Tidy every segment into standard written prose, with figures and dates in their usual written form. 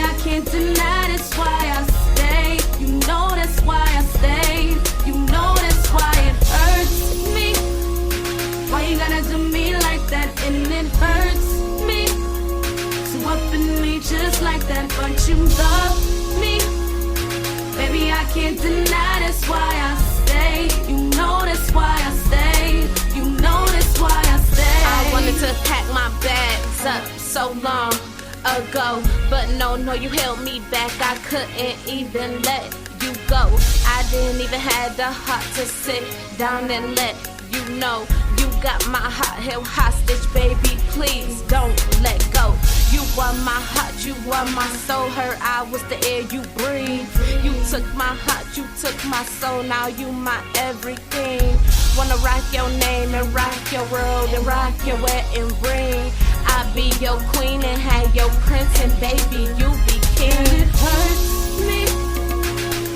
I can't deny that's why I stay. You know that's why I stay. You know that's why it hurts me. Why you gotta do me like that? And it hurts me. So up in me just like that, but you love me. Baby, I can't deny that's why I stay. You know that's why I stay. You know that's why I stay. I wanted to pack my bags up so long ago, but no, you held me back. I couldn't even let you go. I didn't even have the heart to sit down and let you know. You got my heart held hostage, baby, please don't let go. You are my heart, you are my soul. Her I was the air you breathe. You took my heart, you took my soul. Now you my everything. Wanna rock your name and rock your world and rock your wedding ring. I be your queen and have your prince, and baby, you be king. And it hurts me.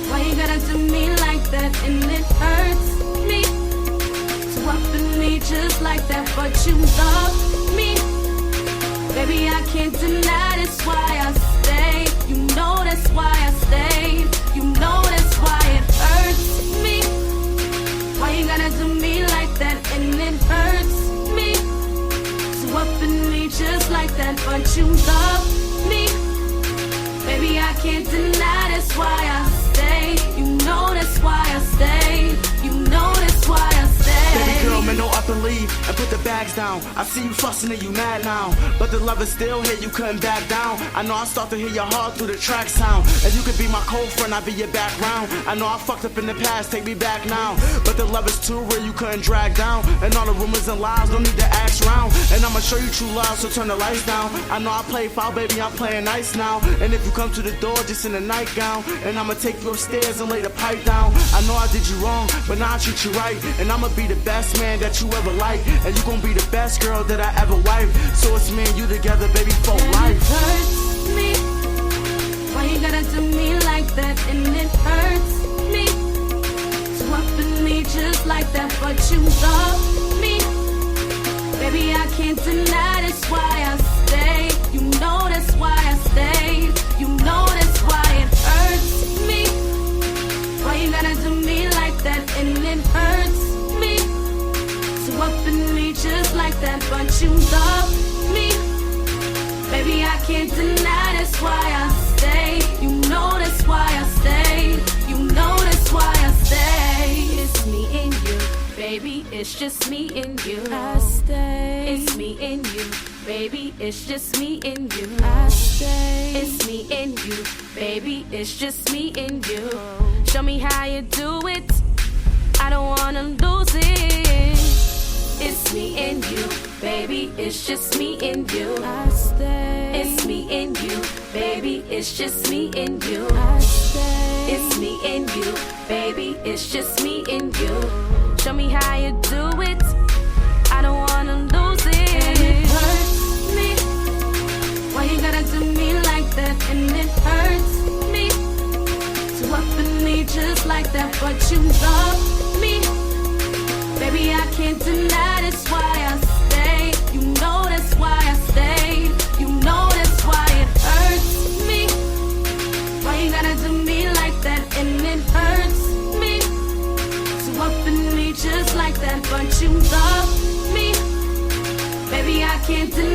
Why you gotta do me like that? And it hurts me. So up in me just like that, but you love me. Baby, I can't deny that's why I stay. You know that's why I stay. You know that's why it hurts me. Why you gotta do me like that? And it hurts me. So up in me just like that, but you love me. Baby, I can't deny that's why I stay. You know that's why I stay. You know that's why I stay. Baby girl, man, don't up and leave and put the bags down. I see you fussing and you mad now, but the love is still here, you couldn't back down. I know I start to hear your heart through the track sound. If you could be my cold friend, I'd be your background. I know I fucked up in the past, take me back now, but the love is too real, you couldn't drag down. And all the rumors and lies, don't need to ask round. And I'ma show you true love, so turn the lights down. I know I play foul, baby, I'm playing nice now. And if you come to the door just in a nightgown, and I'ma take you upstairs and lay the pipe down. I know I did you wrong, but now I treat you right. And I'ma be the best man that you ever like, and you gon' be the best girl that I ever wife. So it's me and you together, baby, for and life. It hurts me. Why you gotta do me like that? And it hurts me. So up in me just like that, but you love me. Baby, I can't deny that's why I stay. You know that's why I stay. You know that's why it hurts me. Why you gotta do me like that? And it hurts me. So up in me just like that, but you love me. Baby, I can't deny that's why I stay. You know that's why I stay. You know that's why I stay. It's me and you, baby, it's just me and you. I stay. It's me and you, baby, it's just me and you. I stay. It's me and you, baby, it's just me and you. Show me how you do it, I don't wanna lose it. It's me and you, baby, it's just me and you. I stay. It's me and you, baby, it's just me and you. I stay. It's me and you, baby, it's just me and you. Show me how you do it, I don't wanna lose it. And it hurts me. Why you gotta do me like that? And it hurts me. So up in me just like that, but you love me. Baby, I can't deny that's why I stay. You know that's why I stay. You know that's why it hurts me. Why you gotta do me like that? And it hurts me. So up in me just like that, but you love me. Baby, I can't deny